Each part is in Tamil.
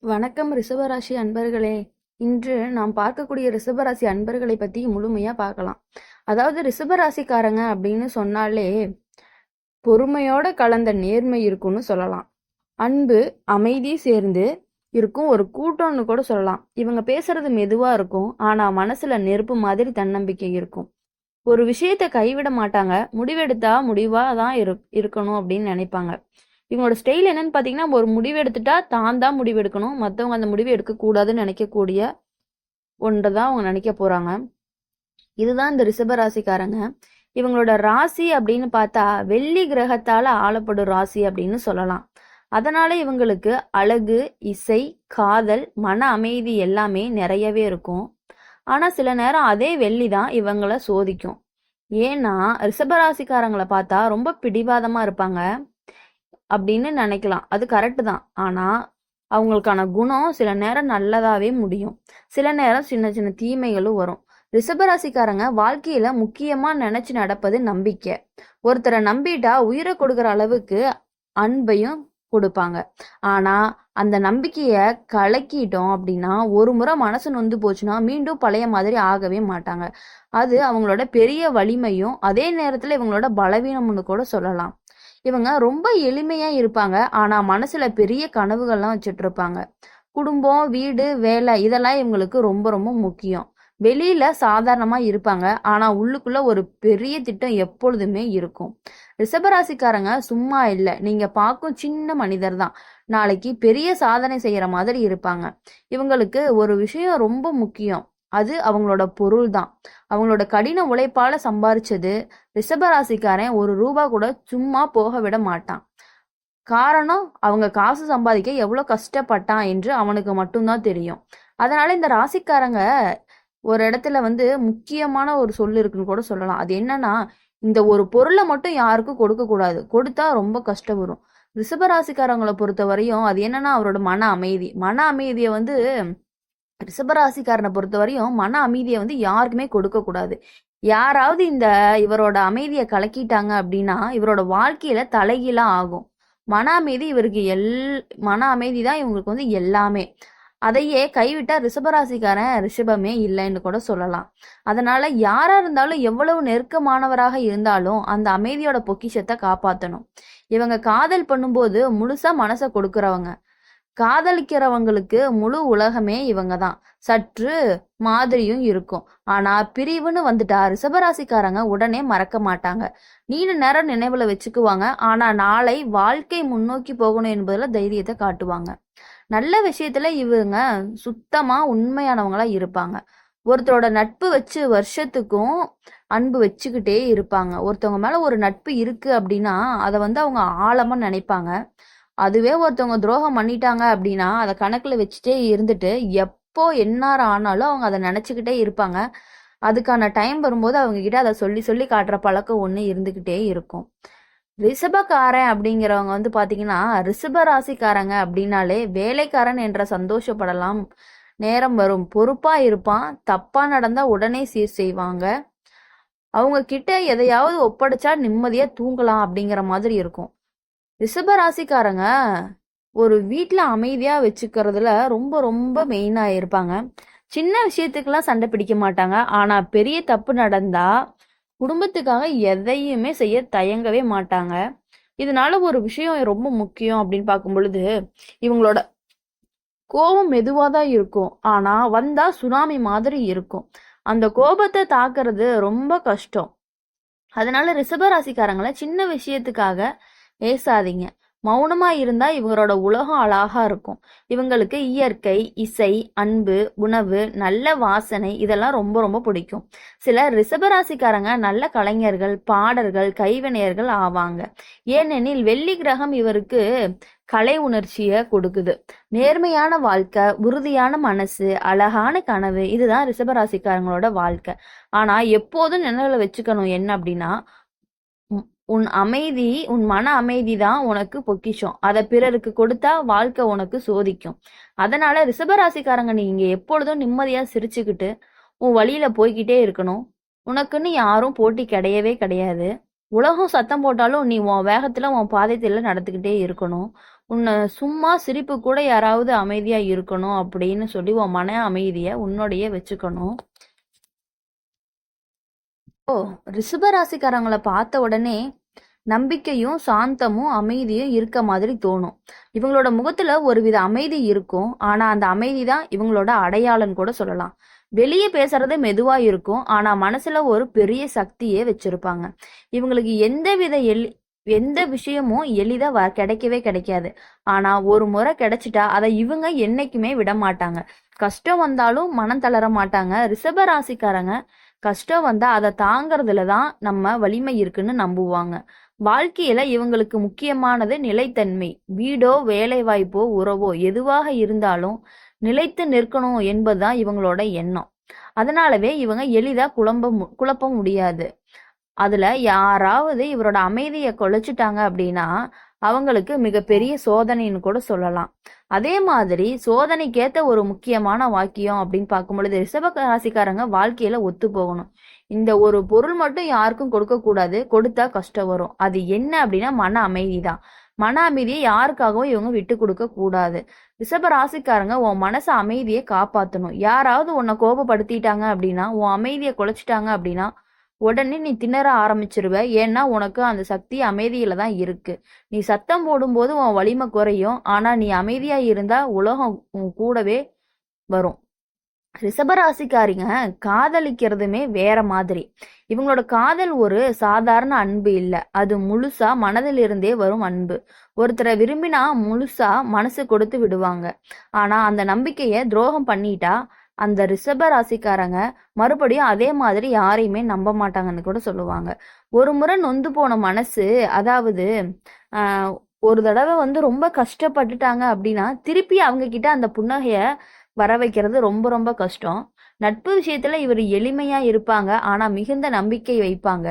வணக்கம் ரிஷபராசி அன்பர்களே. இன்று நாம் பார்க்கக்கூடிய ரிஷபராசி அன்பர்களை பத்தி முழுமையா பார்க்கலாம். அதாவது ரிஷபராசிக்காரங்க அப்படின்னு சொன்னாலே பொறுமையோட கலந்த நேர்மை இருக்கும்னு சொல்லலாம். அன்பு, அமைதி சேர்ந்து இருக்கும் ஒரு கூட்டம்னு கூட சொல்லலாம். இவங்க பேசுறது மெதுவா இருக்கும், ஆனா மனசுல நெருப்பு மாதிரி தன்னம்பிக்கை இருக்கும். ஒரு விஷயத்த கைவிட மாட்டாங்க, முடிவெடுத்தா முடிவா தான் இருக்கணும் அப்படின்னு நினைப்பாங்க. இவங்களோட ஸ்டைல் என்னன்னு பார்த்தீங்கன்னா, ஒரு முடிவு எடுத்துட்டா தான் தான் முடிவு எடுக்கணும், மற்றவங்க அந்த முடிவு எடுக்கக்கூடாதுன்னு நினைக்கக்கூடிய ஒன்றை தான் அவங்க நினைக்க போறாங்க. இதுதான் இந்த ரிஷபராசிக்காரங்க. இவங்களோட ராசி அப்படின்னு பார்த்தா வெள்ளி கிரகத்தால ஆளப்படும் ராசி அப்படின்னு சொல்லலாம். அதனால இவங்களுக்கு அழகு, இசை, காதல், மன அமைதி எல்லாமே நிறையவே இருக்கும். ஆனா சில நேரம் அதே வெள்ளி தான் இவங்கள சோதிக்கும். ஏன்னா ரிஷபராசிக்காரங்களை பார்த்தா ரொம்ப பிடிவாதமா இருப்பாங்க அப்படின்னு நினைக்கலாம். அது கரெக்டு தான். ஆனா அவங்களுக்கான குணம் சில நேரம் நல்லதாவே முடியும், சில நேரம் சின்ன சின்ன தீமைகளும் வரும். ரிஷபராசிக்காரங்க வாழ்க்கையில முக்கியமா நினைச்சு நடப்பது நம்பிக்கை. ஒருத்தரை நம்பிட்டா உயிரை கொடுக்குற அளவுக்கு அன்பையும் கொடுப்பாங்க. ஆனா அந்த நம்பிக்கைய கலக்கிட்டோம் அப்படின்னா, ஒரு முறை மனசு நொந்து போச்சுன்னா மீண்டும் பழைய மாதிரி ஆகவே மாட்டாங்க. அது அவங்களோட பெரிய வலிமையும் அதே நேரத்துல இவங்களோட பலவீனம்னு கூட சொல்லலாம். இவங்க ரொம்ப எளிமையா இருப்பாங்க, ஆனா மனசுல பெரிய கனவுகள்லாம் வச்சுட்டு இருப்பாங்க. குடும்பம், வீடு, வேலை இதெல்லாம் இவங்களுக்கு ரொம்ப ரொம்ப முக்கியம். வெளியில சாதாரணமா இருப்பாங்க, ஆனா உள்ளுக்குள்ள ஒரு பெரிய திட்டம் எப்பொழுதுமே இருக்கும். ரிஷபராசிக்காரங்க சும்மா இல்ல, நீங்க பார்க்கும் சின்ன மனிதர் தான் நாளைக்கு பெரிய சாதனை செய்யற மாதிரி இருப்பாங்க. இவங்களுக்கு ஒரு விஷயம் ரொம்ப முக்கியம், அது அவங்களோட பொருள் தான். அவங்களோட கடின உழைப்பால சம்பாரிச்சது ரிஷபராசிக்காரன் ஒரு ரூபா கூட சும்மா போக விட மாட்டான். காரணம், அவங்க காசு சம்பாதிக்க எவ்வளவு கஷ்டப்பட்டான் என்று அவனுக்கு மட்டும்தான் தெரியும். அதனால இந்த ராசிக்காரங்க ஒரு இடத்துல முக்கியமான ஒரு சொல் இருக்குன்னு கூட சொல்லலாம். அது என்னன்னா, இந்த ஒரு பொருளை மட்டும் யாருக்கும் கொடுக்க கூடாது, கொடுத்தா ரொம்ப கஷ்டம் வரும். ரிஷபராசிக்காரங்களை பொறுத்த வரையும் அது என்னன்னா அவரோட மன அமைதி. மன அமைதியை ரிஷபராசிக்காரனை பொறுத்த வரையும் மன அமைதியை யாருக்குமே கொடுக்க கூடாது. யாராவது இவரோட அமைதியை கலக்கிட்டாங்க அப்படின்னா இவரோட வாழ்க்கையில தலைகீழா ஆகும். மன அமைதி இவருக்கு மன அமைதி தான் இவங்களுக்கு எல்லாமே. அதையே கைவிட்டா ரிஷபராசிக்காரன் ரிஷபமே இல்லைன்னு கூட சொல்லலாம். அதனால யாரா இருந்தாலும் எவ்வளவு நெருக்கமானவராக இருந்தாலும் அந்த அமைதியோட பொக்கிஷத்தை காப்பாற்றணும். இவங்க காதல் பண்ணும்போது முழுசா மனசை கொடுக்கறவங்க. காதலிக்கிறவங்களுக்கு முழு உலகமே இவங்க தான். சற்று மாதிரியும் இருக்கும். ஆனா பிரிவுன்னு வந்துட்டா ரிஷபராசிக்காரங்க உடனே மறக்க மாட்டாங்க. நீண்ட நேரம் நினைவுல வச்சுக்குவாங்க. ஆனா நாளை வாழ்க்கை முன்னோக்கி போகணும் என்பதுல தைரியத்தை காட்டுவாங்க. நல்ல விஷயத்துல இவங்க சுத்தமா உண்மையானவங்களா இருப்பாங்க. ஒருத்தரோட நட்பு வச்சு வருஷத்துக்கும் அன்பு வச்சுக்கிட்டே இருப்பாங்க. ஒருத்தவங்க மேல ஒரு நட்பு இருக்கு அப்படின்னா அதை அவங்க ஆழமா நினைப்பாங்க. அதுவே ஒருத்தவங்க துரோகம் பண்ணிட்டாங்க அப்படின்னா அதை கணக்குல வச்சுட்டே இருந்துட்டு எப்போ எந்நேரம் ஆனாலும் அவங்க அதை நினைச்சுக்கிட்டே இருப்பாங்க. அதுக்கான டைம் வரும்போது அவங்க கிட்ட அதை சொல்லி சொல்லி காட்டுற பழக்கம் ஒண்ணு இருந்துகிட்டே இருக்கும். ரிஷபக்காரன் அப்படிங்கிறவங்க பாத்தீங்கன்னா, ரிஷப ராசிக்காரங்க அப்படின்னாலே வேலைக்காரன் என்ற சந்தோஷப்படலாம் நேரம் வரும். பொறுப்பா இருப்பான், தப்பா நடந்தா உடனே சீர் செய்வாங்க. அவங்க கிட்ட எதையாவது ஒப்படைச்சா நிம்மதியா தூங்கலாம் அப்படிங்கிற மாதிரி இருக்கும். ரிஷப ராசிக்காரங்க ஒரு வீட்டுல அமைதியா வச்சுக்கிறதுல ரொம்ப ரொம்ப மெயினா இருப்பாங்க. சின்ன விஷயத்துக்கெல்லாம் சண்டை பிடிக்க மாட்டாங்க. ஆனா பெரிய தப்பு நடந்தா குடும்பத்துக்காக எதையுமே செய்ய தயங்கவே மாட்டாங்க. இதனால ஒரு விஷயம் ரொம்ப முக்கியம் அப்படின்னு பார்க்கும் பொழுது, இவங்களோட கோபம் மெதுவாதான் இருக்கும், ஆனா வந்தா சுனாமி மாதிரி இருக்கும். அந்த கோபத்தை தாக்குறது ரொம்ப கஷ்டம். அதனால ரிஷபராசிக்காரங்களை சின்ன விஷயத்துக்காக பேசாதீங்க. மௌனமா இருந்தா இவங்களோட உலகம் அழகா இருக்கும். இவங்களுக்கு இயற்கை, இசை, அன்பு, உணவு, நல்ல வாசனை இதெல்லாம் ரொம்ப ரொம்ப பிடிக்கும். சில ரிஷபராசிக்காரங்க நல்ல கலைஞர்கள், பாடல்கள், கைவினையர்கள் ஆவாங்க. ஏனெனில் வெள்ளி கிரகம் இவருக்கு கலை உணர்ச்சிய கொடுக்குது. நேர்மையான வாழ்க்கை, உறுதியான மனசு, அழகான கனவு இதுதான் ரிஷபராசிக்காரங்களோட வாழ்க்கை. ஆனா எப்போதும் நினைவுல வச்சுக்கணும் என்ன அப்படின்னா, உன் அமைதி, உன் மன அமைதி தான் உனக்கு பொக்கிஷம். அதை பிறருக்கு கொடுத்தா வாழ்க்கை உனக்கு சோதிக்கும். அதனால ரிஷபராசிக்காரங்க நீங்க எப்பொழுதும் நிம்மதியா சிரிச்சுக்கிட்டு உன் வழியில போய்கிட்டே இருக்கணும். உனக்குன்னு யாரும் போட்டி கிடையவே கிடையாது. உலகம் சத்தம் போட்டாலும் நீ உன் வேகத்துல உன் பாதையில நடந்துக்கிட்டே இருக்கணும். உன்னை சும்மா சிரிப்பு கூட யாராவது அமைதியா இருக்கணும் அப்படின்னு சொல்லி உன் மன அமைதியை உன்னோடையே வச்சுக்கணும். ஓ, ரிஷபராசிக்காரங்களை பார்த்த உடனே நம்பிக்கையும் சாந்தமும் அமைதியும் இருக்க மாதிரி தோணும். இவங்களோட முகத்துல ஒருவித அமைதி இருக்கும். ஆனா அந்த அமைதி தான் இவங்களோட அடையாளம் கூட சொல்லலாம். வெளியே பேசுறது மெதுவா இருக்கும். ஆனா மனசுல ஒரு பெரிய சக்தியே வச்சிருப்பாங்க. இவங்களுக்கு எந்த விஷயமும் எளிதா கிடைக்கவே கிடைக்காது. ஆனா ஒரு முறை கிடைச்சிட்டா அதை இவங்க என்னைக்குமே விட மாட்டாங்க. கஷ்டம் வந்தாலும் மனம் தளர மாட்டாங்க. ரிஷப ராசிக்காரங்க கஷ்டம் வந்தா அதை தாங்கறதுல தான் நம்ம வலிமை இருக்குன்னு நம்புவாங்க. வாழ்க்கையில இவங்களுக்கு முக்கியமானது நிலைத்தன்மை. வீடோ வேலை வாய்ப்போ உறவோ எதுவாக இருந்தாலும் நிலைத்து நிற்கணும் என்பதுதான் இவங்களோட எண்ணம். அதனாலவே இவங்க எளிதா குழப்ப முடியாது. அதுல யாராவது இவரோட அமைதியை குலைச்சிட்டாங்க அப்படின்னா அவங்களுக்கு மிகப்பெரிய சோதனைன்னு கூட சொல்லலாம். அதே மாதிரி சோதனைக்கேத்த ஒரு முக்கியமான வாக்கியம் அப்படின்னு பார்க்கும் பொழுது ரிஷப ராசிக்காரங்க வாழ்க்கையில ஒத்து போகணும். இந்த ஒரு பொருள் மட்டும் யாருக்கும் கொடுக்க கூடாது. கொடுத்தா கஷ்டம் வரும். அது என்ன அப்படின்னா மன அமைதி தான். மன அமைதியை யாருக்காகவும் இவங்க விட்டு கொடுக்க கூடாது. ரிஷப ராசிக்காரங்க உன் மனச அமைதியை காப்பாற்றணும். யாராவது உன்னை கோபப்படுத்திட்டாங்க அப்படின்னா உன் அமைதியை குலைச்சிட்டாங்க அப்படின்னா உடனே நீ திணற ஆரம்பிச்சிருவ. ஏன்னா உனக்கு அந்த சக்தி அமைதியில தான் இருக்கு. நீ சத்தம் போடும்போது உன் வலிமை குறையும். ஆனா நீ அமைதியா இருந்தா உலகம் உன் கூடவே வரும். ரிஷபராசிக்காரிங்க காதலிக்கிறதுமே வேற மாதிரி. இவங்களோட காதல் ஒரு சாதாரண அன்பு இல்ல. அது முழுசா மனதில் இருந்தே வரும் அன்பு. ஒருத்தரை விரும்பினா முழுசா மனசு கொடுத்து விடுவாங்க. ஆனா அந்த நம்பிக்கைய துரோகம் பண்ணிட்டா அந்த ரிஷப ராசிக்காரங்க மறுபடியும் அதே மாதிரி யாரையுமே நம்ப மாட்டாங்கன்னு கூட சொல்லுவாங்க. ஒரு முறை நொந்து போன மனசு, அதாவது ஒரு தடவை ரொம்ப கஷ்டப்பட்டுட்டாங்க அப்படின்னா திருப்பி அவங்க கிட்ட அந்த புன்னகைய வர வைக்கிறது ரொம்ப ரொம்ப கஷ்டம். நட்பு விஷயத்துல இவர் எளிமையா இருப்பாங்க. ஆனா மிகுந்த நம்பிக்கை வைப்பாங்க.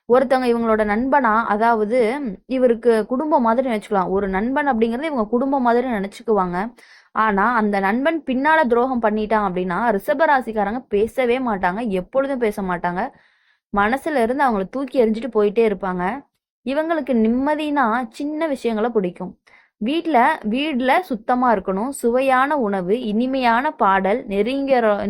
ஒருத்தவங்க இவங்களோட நண்பனா, அதாவது இவருக்கு குடும்பம் மாதிரி நினைச்சுக்கலாம். ஒரு நண்பன் அப்படிங்கறது இவங்க குடும்பம் மாதிரி நினைச்சுக்குவாங்க. ஆனா அந்த நண்பன் பின்னால துரோகம் பண்ணிட்டான் அப்படின்னா ரிஷபராசிக்காரங்க பேசவே மாட்டாங்க. எப்பொழுதும் பேச மாட்டாங்க. மனசுல இருந்து அவங்கள தூக்கி எறிஞ்சிட்டு போயிட்டே இருப்பாங்க. இவங்களுக்கு நிம்மதினா சின்ன விஷயங்களை பிடிக்கும். வீட்ல சுத்தமா இருக்கணும். சுவையான உணவு, இனிமையான பாடல்,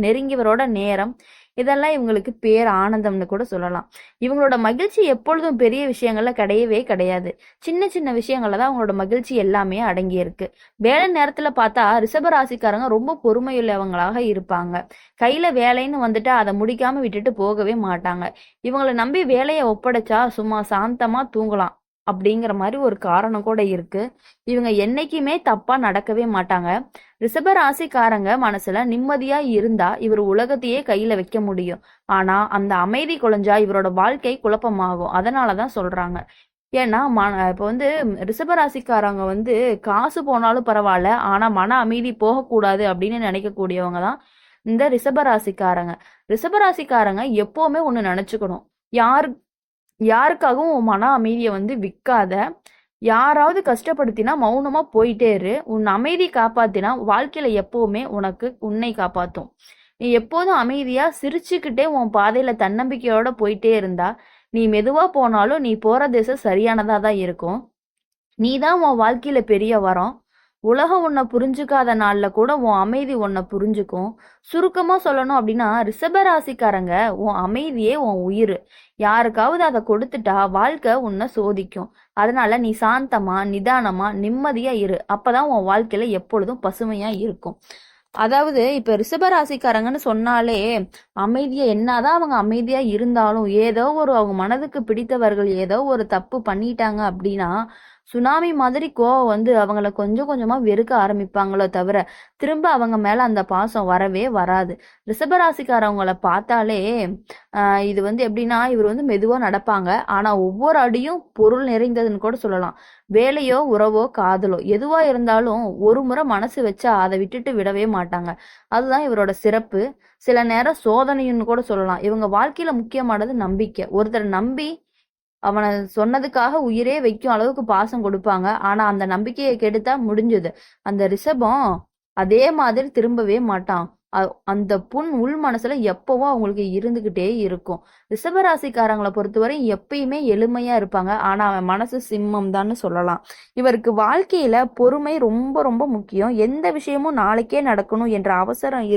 நெருங்கியவரோட நேரம், இதெல்லாம் இவங்களுக்கு பேர் ஆனந்தம்னு கூட சொல்லலாம். இவங்களோட மகிழ்ச்சி எப்பொழுதும் பெரிய விஷயங்கள்ல கிடையவே கிடையாது. சின்ன சின்ன விஷயங்கள்ல தான் அவங்களோட மகிழ்ச்சி எல்லாமே அடங்கி இருக்கு. வேலை நேரத்துல பார்த்தா ரிஷபராசிக்காரங்க ரொம்ப பொறுமையுள்ளவங்களாக இருப்பாங்க. கையில வேலைன்னு வந்துட்டு அதை முடிக்காம விட்டுட்டு போகவே மாட்டாங்க. இவங்களை நம்பி வேலையை ஒப்படைச்சா சும்மா சாந்தமா தூங்கலாம் அப்படிங்கிற மாதிரி ஒரு காரணம் கூட இருக்கு. இவங்க என்னைக்குமே தப்பா நடக்கவே மாட்டாங்க. ரிஷப ராசிக்காரங்க மனசுல நிம்மதியா இருந்தா இவர் உலகத்தையே கையில வைக்க முடியும். ஆனா அந்த அமைதி குலைஞ்சா இவரோட வாழ்க்கை குழப்பமாகும். அதனாலதான் சொல்றாங்க. ஏன்னா இப்ப ரிஷபராசிக்காரங்க காசு போனாலும் பரவாயில்ல, ஆனா மன அமைதி போகக்கூடாது அப்படின்னு நினைக்கக்கூடியவங்க தான் இந்த ரிஷபராசிக்காரங்க. ரிஷபராசிக்காரங்க எப்பவுமே ஒண்ணு நினைச்சுக்கணும். யாரு யாருக்காகவும் உன் மன அமைதியை விக்காத. யாராவது கஷ்டப்படுத்தினா மௌனமா போயிட்டே இரு. உன் அமைதி காப்பாத்தினா வாழ்க்கையில எப்பவுமே உன்னை காப்பாத்தும். நீ எப்போதும் அமைதியா சிரிச்சுக்கிட்டே உன் பாதையில தன்னம்பிக்கையோட போயிட்டே இருந்தா நீ மெதுவா போனாலும் நீ போற திசை சரியானதா தான் இருக்கும். நீதான் உன் வாழ்க்கையில பெரிய வரம். உலகம் உன்னை புரிஞ்சுக்காத நாள்ல கூட உன் அமைதி உன்னை புரிஞ்சுக்கும். சுருக்கமா சொல்லணும் அப்படின்னா ரிஷபராசிக்காரங்க உன் அமைதியே உன் உயிர். யாருக்காவது அதை கொடுத்துட்டா வாழ்க்கை உன்னை சோதிக்கும். அதனால நீ சாந்தமா நிதானமா நிம்மதியா இரு. அப்பதான் உன் வாழ்க்கையில எப்பொழுதும் பசுமையா இருக்கும். அதாவது இப்ப ரிஷபராசிக்காரங்கன்னு சொன்னாலே அமைதியா, என்னதான் அவங்க அமைதியா இருந்தாலும் ஏதோ ஒரு அவங்க மனதுக்கு பிடித்தவர்கள் ஏதோ ஒரு தப்பு பண்ணிட்டாங்க அப்படின்னா சுனாமி மாதிரி கோவம் அவங்கள கொஞ்சம் கொஞ்சமா வெறுக்க ஆரம்பிப்பாங்களோ தவிர திரும்ப அவங்க மேல அந்த பாசம் வரவே வராது. ரிஷபராசிக்காரவங்களை பார்த்தாலே இது எப்படின்னா இவர் மெதுவா நடப்பாங்க. ஆனா ஒவ்வொரு அடியும் பொருள் நிறைந்ததுன்னு கூட சொல்லலாம். வேலையோ உறவோ காதலோ எதுவா இருந்தாலும் ஒரு முறை மனசு வச்சா அதை விட்டுட்டு விடவே மாட்டாங்க. அதுதான் இவரோட சிறப்பு. சில நேரம் சோதனைன்னு கூட சொல்லலாம். இவங்க வாழ்க்கையில முக்கியமானது நம்பிக்கை. ஒருத்தர் நம்பி அவனை சொன்னதுக்காக உயிரே வைக்கும் அளவுக்கு பாசம் கொடுப்பாங்க. ஆனா அந்த நம்பிக்கையை கெடுத்தா முடிஞ்சது. அந்த ரிஷபம் அதே மாதிரி திரும்பவே மாட்டான். அந்த புண் உள் மனசுல எப்பவும் அவங்களுக்கு இருந்துகிட்டே இருக்கும். ரிஷபராசிக்காரங்களை பொறுத்தவரை எப்பயுமே எளிமையா இருப்பாங்க. ஆனா அவன் மனசு சிம்மம் தான்னு சொல்லலாம். இவருக்கு வாழ்க்கையில பொறுமை ரொம்ப ரொம்ப முக்கியம். எந்த விஷயமும் நாளைக்கே நடக்கணும் என்ற அவசரம்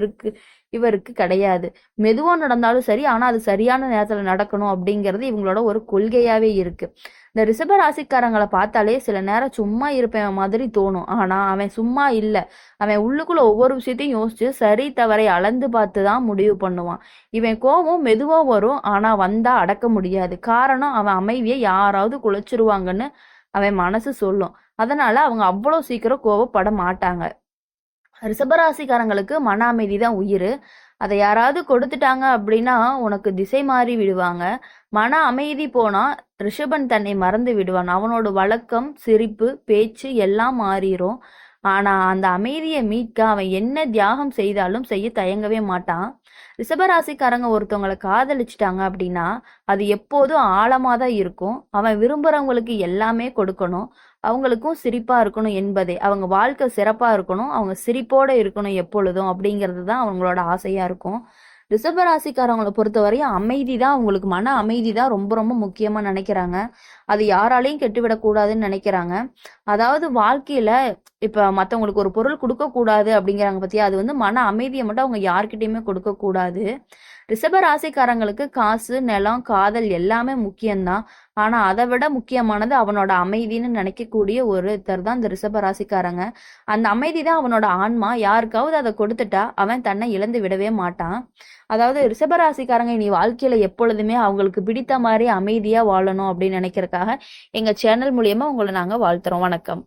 இவருக்கு கிடையாது. மெதுவா நடந்தாலும் சரி, ஆனா அது சரியான நேரத்துல நடக்கணும் அப்படிங்கிறது இவங்களோட ஒரு கொள்கையாவே இருக்கு. இந்த ரிஷப ராசிக்காரங்களை பார்த்தாலே சில நேரம் சும்மா இருப்பேன் மாதிரி தோணும். ஆனா அவன் சும்மா இல்ல. அவன் உள்ளுக்குள்ள ஒவ்வொரு விஷயத்தையும் யோசிச்சு சரி தவறை அளந்து பார்த்து தான் முடிவு பண்ணுவான். இவன் கோபம் மெதுவா வரும், ஆனா வந்தா அடக்க முடியாது. காரணம், அவன் அமைதியை யாராவது குலைச்சிருவாங்கன்னு அவன் மனசு சொல்லும். அதனால அவங்க அவ்வளவு சீக்கிரம் கோபப்பட மாட்டாங்க. ரிஷபராசிக்காரங்களுக்கு மன அமைதி தான் உயிர். அதை யாராவது கொடுத்துட்டாங்க அப்படின்னா உனக்கு திசை மாறி விடுவாங்க. மன அமைதி போனா ரிஷபன் தன்னை மறந்து விடுவான். அவனோட வழக்கம், சிரிப்பு, பேச்சு எல்லாம் மாறிடும். ஆனா அந்த அமைதியை மீட்க அவன் என்ன தியாகம் செய்தாலும் செய்ய தயங்கவே மாட்டான். ரிஷபராசிக்காரங்க ஒருத்தவங்களை காதலிச்சிட்டாங்க அப்படின்னா அது எப்போதும் ஆழமா தான் இருக்கும். அவன் விரும்புறவங்களுக்கு எல்லாமே கொடுக்கணும், அவங்களுக்கும் சிரிப்பா இருக்கணும் என்பதே. அவங்க வாழ்க்கை சிறப்பா இருக்கணும், அவங்க சிரிப்போட இருக்கணும் எப்பொழுதும் அப்படிங்கிறது தான் அவங்களோட ஆசையா இருக்கும். ரிஷபராசிக்காரவங்களை பொறுத்தவரையும் அமைதி தான், அவங்களுக்கு மன அமைதி தான் ரொம்ப ரொம்ப முக்கியமா நினைக்கிறாங்க. அது யாராலையும் கெட்டுவிடக்கூடாதுன்னு நினைக்கிறாங்க. அதாவது வாழ்க்கையில இப்ப மத்தவங்களுக்கு ஒரு பொருள் கொடுக்க கூடாது அப்படிங்கிறாங்க பத்தியா, அது வந்து மன அமைதியை மட்டும் அவங்க யார்கிட்டயுமே கொடுக்க கூடாது. ரிஷப ராசிக்காரங்களுக்கு காசு, நிலம், காதல் எல்லாமே முக்கியம்தான். ஆனா அதை விட முக்கியமானது அவனோட அமைதின்னு நினைக்கக்கூடிய ஒருத்தர் தான் இந்த ரிஷப ராசிக்காரங்க. அந்த அமைதி தான் அவனோட ஆன்மா. யாருக்காவது அதை கொடுத்துட்டா அவன் தன்னை இழந்து விடவே மாட்டான். அதாவது ரிஷபராசிக்காரங்க இனி வாழ்க்கையில எப்பொழுதுமே அவங்களுக்கு பிடித்த மாதிரி அமைதியா வாழணும் அப்படின்னு நினைக்கிறதுக்காக எங்க சேனல் மூலியமா உங்களை நாங்க வாழ்த்துறோம். வணக்கம்.